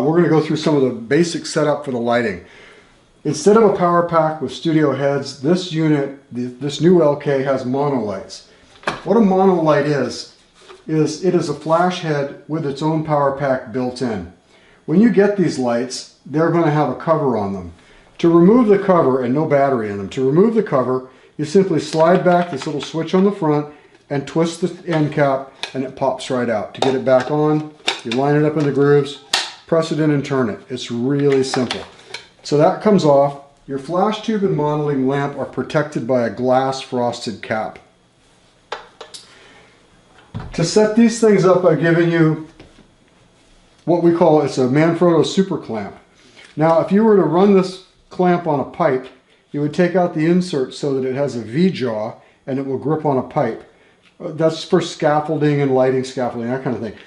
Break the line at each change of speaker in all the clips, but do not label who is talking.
we're going to go through some of the basic setup for the lighting. Instead of a power pack with studio heads, this unit, this new LK has monolights. What a monolight is it is a flash head with its own power pack built in. When you get these lights, they're going to have a cover on them. To remove the cover, and no battery in them, to remove the cover, you simply slide back this little switch on the front and twist the end cap and it pops right out. To get it back on, you line it up in the grooves, press it in and turn it. It's really simple. So that comes off. Your flash tube and modeling lamp are protected by a glass frosted cap. To set these things up, I've given you what we call, it's a Manfrotto super clamp. Now, if you were to run this clamp on a pipe, you would take out the insert so that it has a V-jaw and it will grip on a pipe. That's for scaffolding and lighting scaffolding, that kind of thing.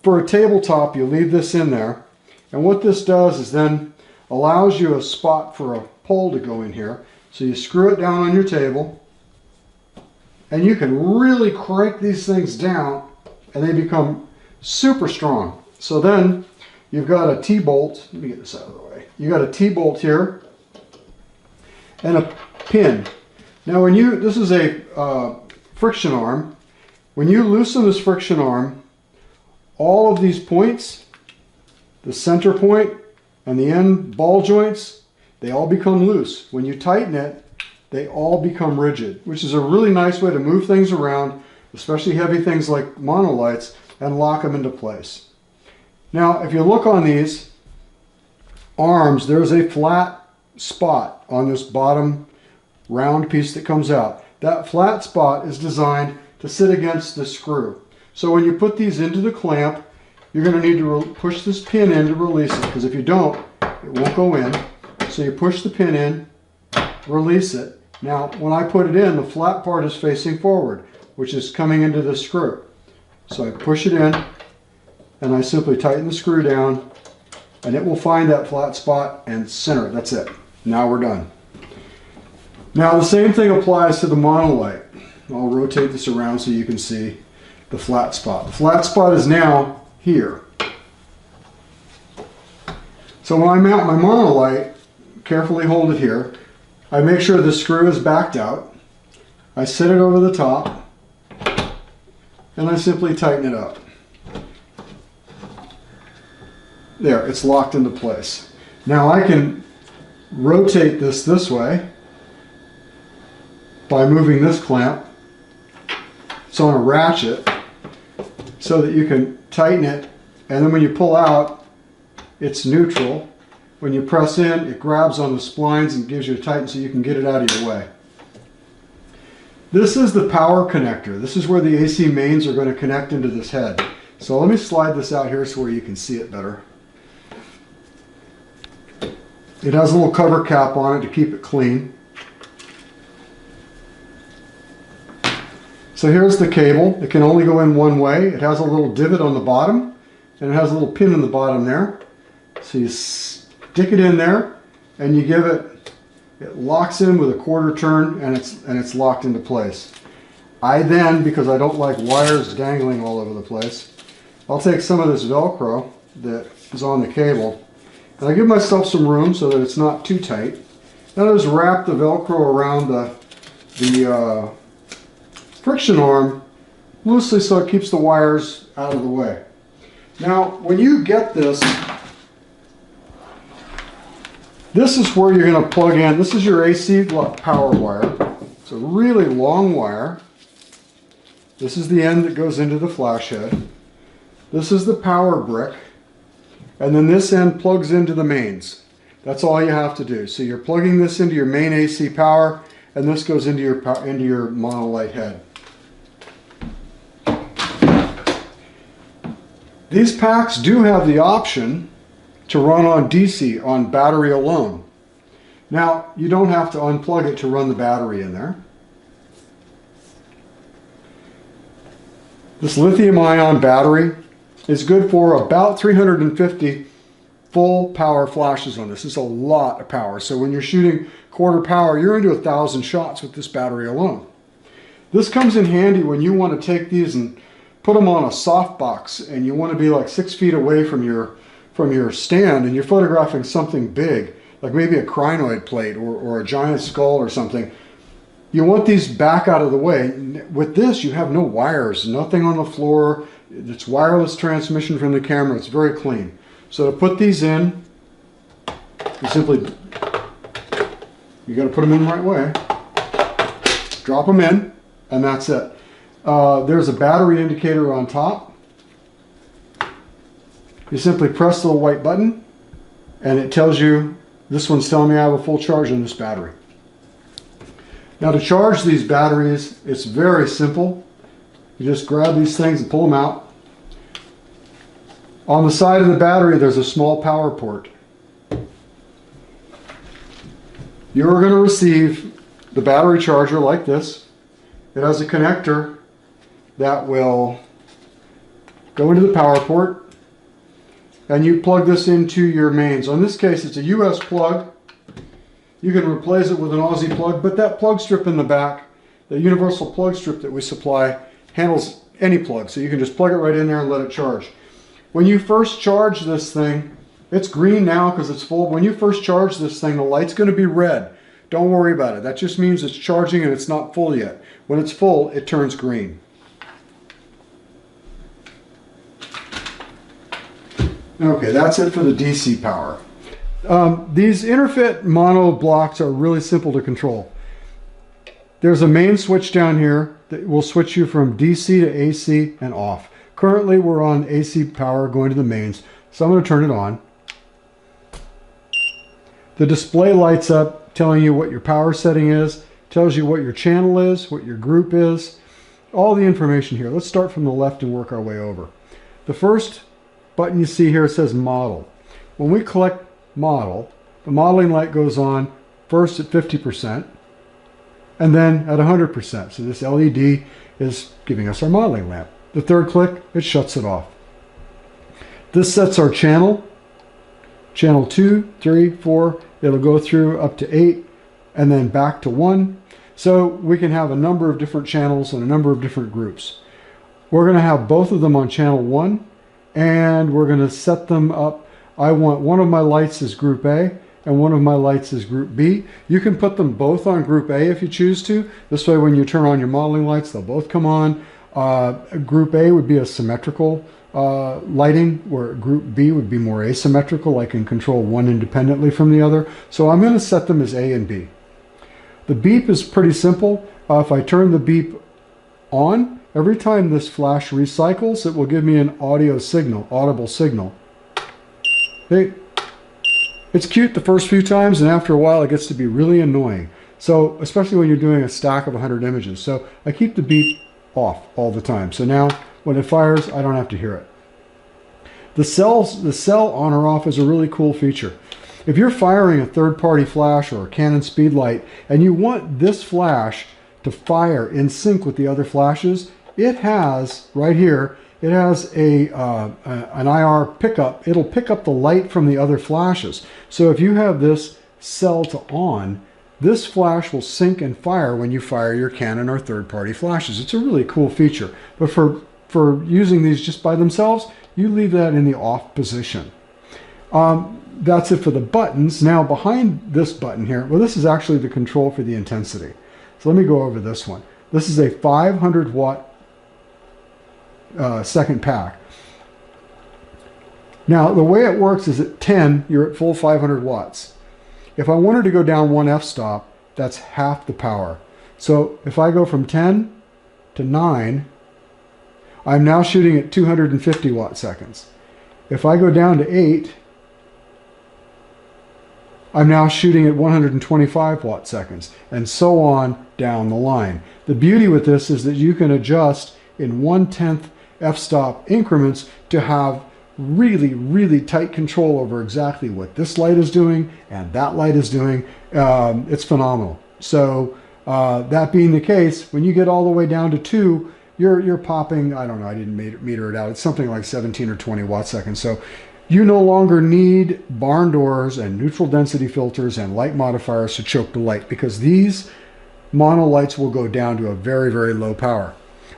For a tabletop, you leave this in there, and what this does is then allows you a spot for a pole to go in here. So you screw it down on your table, and you can really crank these things down and they become super strong. So then you've got a T-bolt, let me get this out of the way. You got a T-bolt here and a pin. Now this is a friction arm. When you loosen this friction arm, all of these points, the center point and the end ball joints, they all become loose. When you tighten it, they all become rigid, which is a really nice way to move things around, especially heavy things like monolights, and lock them into place. Now, if you look on these arms, there's a flat spot on this bottom round piece that comes out. That flat spot is designed to sit against the screw. So when you put these into the clamp, you're going to need to push this pin in to release it, because if you don't, it won't go in. So you push the pin in, release it. Now, when I put it in, the flat part is facing forward, which is coming into the screw. So I push it in, and I simply tighten the screw down, and it will find that flat spot and center it. That's it. Now we're done. Now the same thing applies to the monolight. I'll rotate this around so you can see the flat spot. The flat spot is now here. So when I mount my monolight, carefully hold it here. I make sure the screw is backed out. I set it over the top, and I simply tighten it up. There, it's locked into place. Now I can rotate this way by moving this clamp. It's on a ratchet so that you can tighten it, and then when you pull out, it's neutral. When you press in, it grabs on the splines and gives you a tighten so you can get it out of your way. This is the power connector. This is where the AC mains are going to connect into this head. So let me slide this out here so where you can see it better. It has a little cover cap on it to keep it clean. So here's the cable. It can only go in one way. It has a little divot on the bottom, and it has a little pin in the bottom there. So you stick it in there, and you give it, it locks in with a quarter turn, and it's locked into place. I then, because I don't like wires dangling all over the place, I'll take some of this Velcro that is on the cable, and I give myself some room so that it's not too tight. Then I just wrap the Velcro around the friction arm loosely so it keeps the wires out of the way. Now, when you get this, this is where you're going to plug in. This is your AC power wire. It's a really long wire. This is the end that goes into the flash head. This is the power brick. And then this end plugs into the mains. That's all you have to do. So you're plugging this into your main AC power, and this goes into your monolight head. These packs do have the option to run on DC, on battery alone. Now, you don't have to unplug it to run the battery in there. This lithium-ion battery is good for about 350 full power flashes on this. It's a lot of power. So when you're shooting quarter power, you're into 1,000 shots with this battery alone. This comes in handy when you want to take these and put them on a softbox and you want to be like 6 feet away from your from your stand and you're photographing something big, like maybe a crinoid plate or a giant skull or something, you want these back out of the way. With this, you have no wires, nothing on the floor. It's wireless transmission from the camera. It's very clean. So to put these in, you got to put them in the right way. Drop them in, and that's it. There's a battery indicator on top. You simply press the little white button, and it tells you, this one's telling me I have a full charge on this battery. Now to charge these batteries, it's very simple. You just grab these things and pull them out. On the side of the battery, there's a small power port. You're going to receive the battery charger like this. It has a connector that will go into the power port, and you plug this into your mains. On this case, it's a US plug. You can replace it with an Aussie plug, but that plug strip in the back, the universal plug strip that we supply, handles any plug. So you can just plug it right in there and let it charge. When you first charge this thing, it's green now because it's full. When you first charge this thing, the light's going to be red. Don't worry about it. That just means it's charging and it's not full yet. When it's full, it turns green. Okay, that's it for the DC power. These InterFit mono blocks are really simple to control. There's a main switch down here that will switch you from DC to AC and off. Currently we're on AC power going to the mains, so I'm going to turn it on. The display lights up telling you what your power setting is, tells you what your channel is, what your group is, all the information here. Let's start from the left and work our way over. The first button you see here says model. When we collect model, the modeling light goes on first at 50% and then at 100%. So this LED is giving us our modeling lamp. The third click, it shuts it off. This sets our channel. Channel 2, 3, 4, it'll go through up to 8 and then back to 1. So we can have a number of different channels and a number of different groups. We're going to have both of them on channel 1 and we're going to set them up. I want one of my lights as group A and one of my lights as group B. You can put them both on group A if you choose to. This way when you turn on your modeling lights, they'll both come on. Group A would be a symmetrical lighting, where group B would be more asymmetrical. I can control one independently from the other. So I'm going to set them as A and B. The beep is pretty simple. If I turn the beep on, every time this flash recycles, it will give me an audible signal. Hey, it's cute the first few times, and after a while it gets to be really annoying. So, especially when you're doing a stack of 100 images. So I keep the beep off all the time. So now when it fires, I don't have to hear it. The cell on or off is a really cool feature. If you're firing a third-party flash or a Canon speedlight and you want this flash to fire in sync with the other flashes, it has right here, it has an IR pickup. It'll pick up the light from the other flashes. So if you have this cell to on, this flash will sync and fire when you fire your Canon or third-party flashes. It's a really cool feature. But for using these just by themselves, you leave that in the off position. That's it for the buttons. Now behind this button here, well, this is actually the control for the intensity. So let me go over this one. This is a 500 watt second pack. Now the way it works is at 10, you're at full 500 watts. If I wanted to go down one f-stop, that's half the power. So if I go from 10 to 9, I'm now shooting at 250 watt seconds. If I go down to 8, I'm now shooting at 125 watt seconds, and so on down the line. The beauty with this is that you can adjust in 1/10 f-stop increments to have really, really tight control over exactly what this light is doing and that light is doing. It's phenomenal. So that being the case, when you get all the way down to 2, you're popping, I don't know, I didn't meter it out. It's something like 17 or 20 watt seconds. So you no longer need barn doors and neutral density filters and light modifiers to choke the light, because these mono lights will go down to a very, very low power.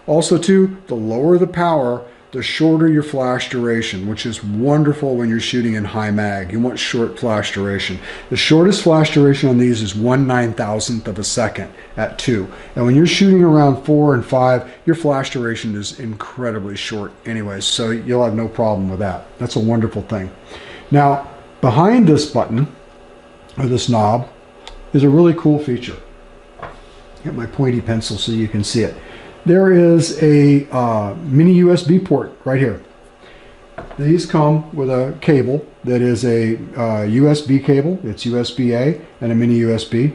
Also too, the lower the power, the shorter your flash duration, which is wonderful when you're shooting in high mag. You want short flash duration. The shortest flash duration on these is 1/9,000th of a second at 2. And when you're shooting around 4 and 5, your flash duration is incredibly short anyways, so you'll have no problem with that. That's a wonderful thing. Now, behind this button, or this knob, is a really cool feature. Get my pointy pencil so you can see it. There is a mini USB port right here. These come with a cable that is a USB cable. It's USB-A and a mini USB.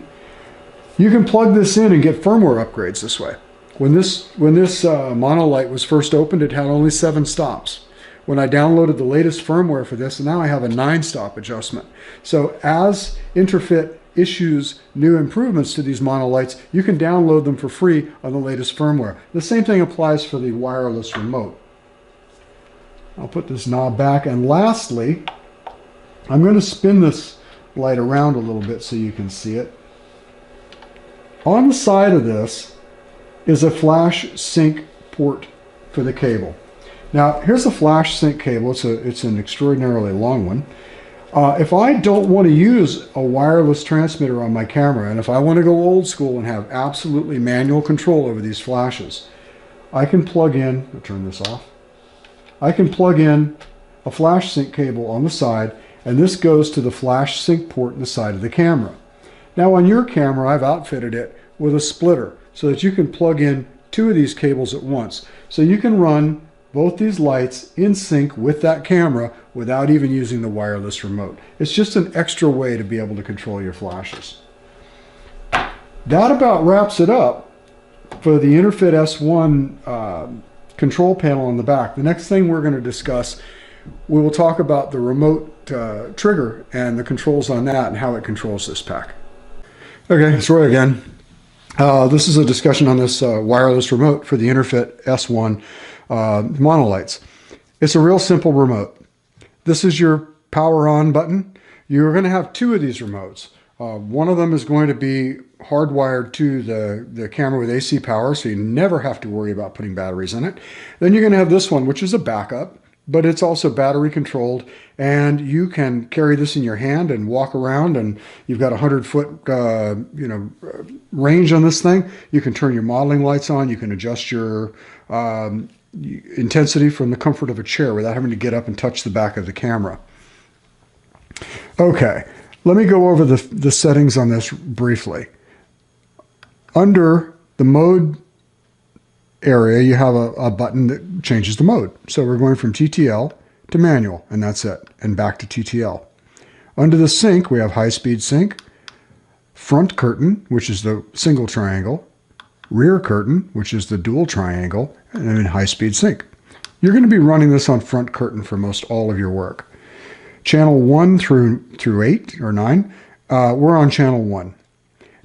You can plug this in and get firmware upgrades this way. When this Monolight was first opened, it had only 7 stops. When I downloaded the latest firmware for this, now I have a 9-stop adjustment. So as InterFit issues new improvements to these Monolights, you can download them for free on the latest firmware. The same thing applies for the wireless remote. I'll put this knob back, and lastly, I'm going to spin this light around a little bit so you can see it. On the side of this is a flash sync port for the cable. Now, here's a flash sync cable. It's an extraordinarily long one. If I don't want to use a wireless transmitter on my camera, and if I want to go old school and have absolutely manual control over these flashes, I can plug in, I'll turn this off, I can plug in a flash sync cable on the side, and this goes to the flash sync port in the side of the camera. Now on your camera, I've outfitted it with a splitter so that you can plug in 2 of these cables at once. So you can run both these lights in sync with that camera without even using the wireless remote. It's just an extra way to be able to control your flashes. That about wraps it up for the InterFit S1 control panel on the back. The next thing we're going to discuss, we will talk about the remote trigger and the controls on that and how it controls this pack. Okay, it's Roy again. This is a discussion on this wireless remote for the InterFit S1 Monolights. It's a real simple remote. This is your power on button. You're going to have 2 of these remotes. One of them is going to be hardwired to the camera with AC power, so you never have to worry about putting batteries in it. Then you're going to have this one, which is a backup, but it's also battery controlled, and you can carry this in your hand and walk around, and you've got a 100-foot range on this thing. You can turn your modeling lights on. You can adjust your intensity from the comfort of a chair without having to get up and touch the back of the camera. Okay, let me go over the settings on this briefly. Under the mode area, you have a button that changes the mode. So we're going from TTL to manual, and that's it, and back to TTL. Under the sync, we have high-speed sync, front curtain, which is the single triangle, rear curtain, which is the dual triangle, and then high-speed sync. You're going to be running this on front curtain for most all of your work. Channel 1 through 8 or 9, we're on channel 1.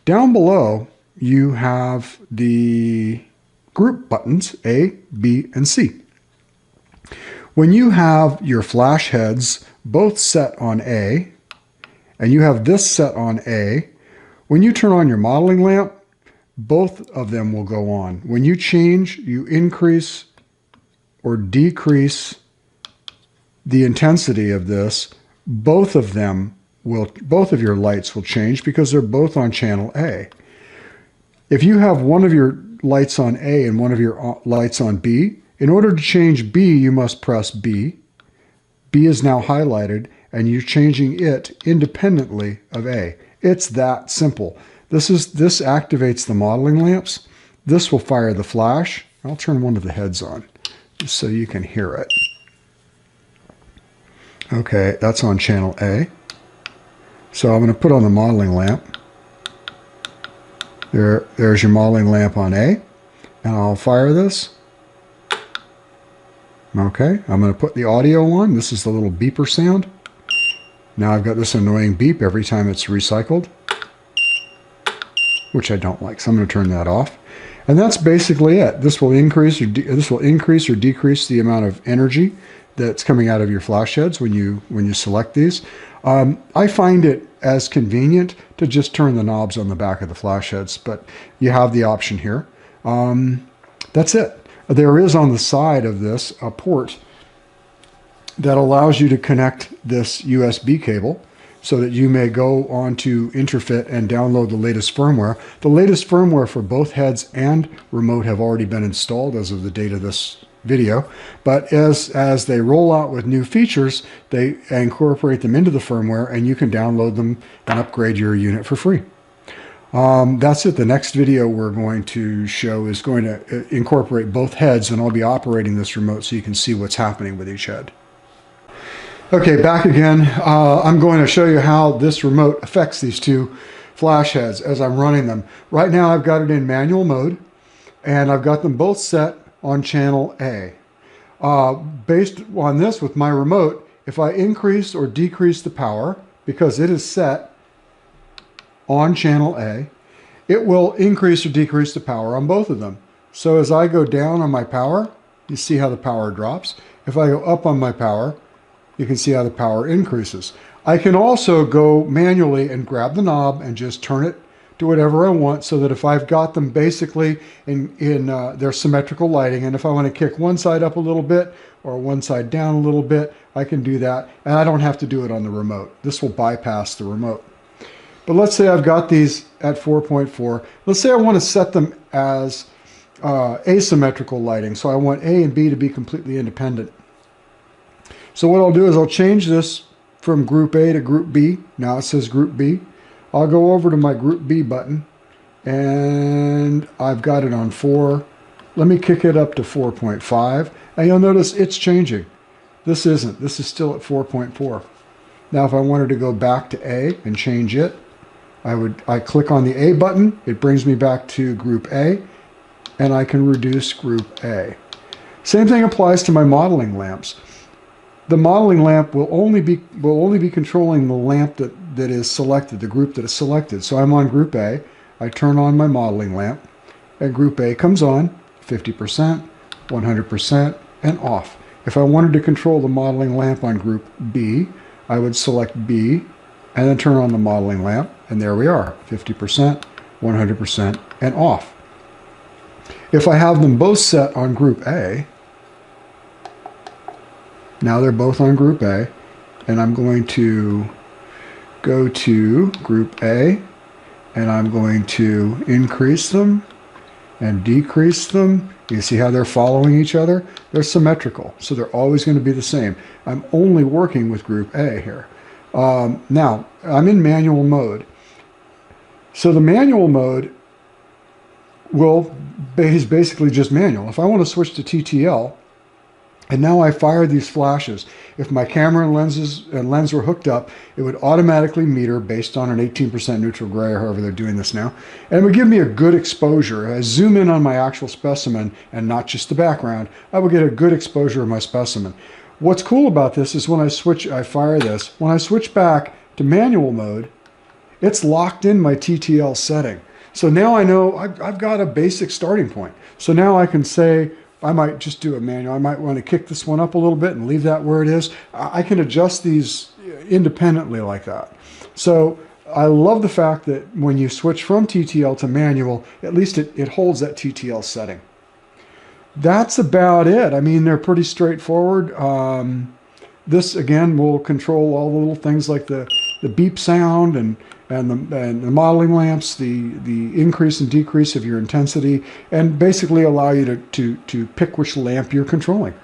Down below, you have the group buttons A, B, and C. When you have your flash heads both set on A, and you have this set on A, when you turn on your modeling lamp, both of them will go on. When you change, you increase or decrease the intensity of this, both of your lights will change because they're both on channel A. If you have one of your lights on A and one of your lights on B, in order to change B, you must press B. B is now highlighted, and you're changing it independently of A. It's that simple. This activates the modeling lamps. This will fire the flash. I'll turn one of the heads on just so you can hear it. Okay, that's on channel A. So I'm going to put on the modeling lamp. There's your modeling lamp on A, and I'll fire this. Okay, I'm going to put the audio on. This is the little beeper sound. Now I've got this annoying beep every time it's recycled, which I don't like, so I'm going to turn that off. And that's basically it. This will increase or decrease the amount of energy that's coming out of your flash heads when you select these. I find it as convenient to just turn the knobs on the back of the flash heads, but you have the option here. That's it. there is on the side of this a port that allows you to connect this USB cable so that you may go onto InterFit and download the latest firmware. The latest firmware for both heads and remote have already been installed as of the date of this video, but as they roll out with new features, they incorporate them into the firmware and you can download them and upgrade your unit for free. That's it. The next video we're going to show is going to incorporate both heads, and I'll be operating this remote so you can see what's happening with each head. Okay, back again. I'm going to show you how this remote affects these two flash heads as I'm running them. Right now I've got it in manual mode, and I've got them both set on channel A. Based on this with my remote, if I increase or decrease the power, because it is set on channel A, it will increase or decrease the power on both of them. So as I go down on my power, you see how the power drops. If I go up on my power, you can see how the power increases. I can also go manually and grab the knob and just turn it to whatever I want, so that if I've got them basically in their symmetrical lighting, and if I want to kick one side up a little bit or one side down a little bit, I can do that, and I don't have to do it on the remote. This will bypass the remote. But let's say I've got these at 4.4. Let's say I want to set them as asymmetrical lighting, so I want A and B to be completely independent. So what I'll do is I'll change this from group A to group B. Now it says group B. I'll go over to my group B button, and I've got it on 4. Let me kick it up to 4.5, and you'll notice it's changing. This isn't. This is still at 4.4. Now if I wanted to go back to A and change it, I click on the A button, it brings me back to group A, and I can reduce group A. Same thing applies to my modeling lamps. The modeling lamp will only be controlling the lamp that is selected, the group that is selected. So I'm on group A, I turn on my modeling lamp, and group A comes on, 50%, 100%, and off. If I wanted to control the modeling lamp on group B, I would select B, and then turn on the modeling lamp, and there we are, 50%, 100%, and off. If I have them both set on group A, now they're both on group A, and I'm going to go to group A, and I'm going to increase them and decrease them. You see how they're following each other? They're symmetrical, so they're always going to be the same. I'm only working with group A here. Now, I'm in manual mode. So the manual mode is basically just manual. If I want to switch to TTL, and now I fire these flashes, if my camera and lens were hooked up, it would automatically meter based on an 18% neutral gray, or however they're doing this now, and it would give me a good exposure. I zoom in on my actual specimen and not just the background, I would get a good exposure of my specimen. What's cool about this is when I fire this, when I switch back to manual mode, it's locked in my TTL setting. So now I know I've got a basic starting point. So now I can say, I might just do a manual. I might want to kick this one up a little bit and leave that where it is. I can adjust these independently like that. So I love the fact that when you switch from TTL to manual, at least it holds that TTL setting. That's about it. I mean, they're pretty straightforward. This, again, will control all the little things like the beep sound and the modeling lamps, the increase and decrease of your intensity, and basically allow you to pick which lamp you're controlling.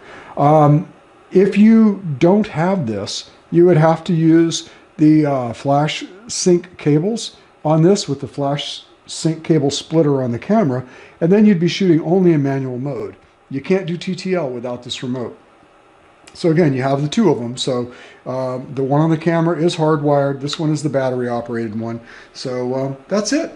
If you don't have this, you would have to use the flash sync cables on this with the flash sync cable splitter on the camera, and then you'd be shooting only in manual mode. You can't do TTL without this remote. So again, you have the two of them. So the one on the camera is hardwired. This one is the battery operated one. So that's it.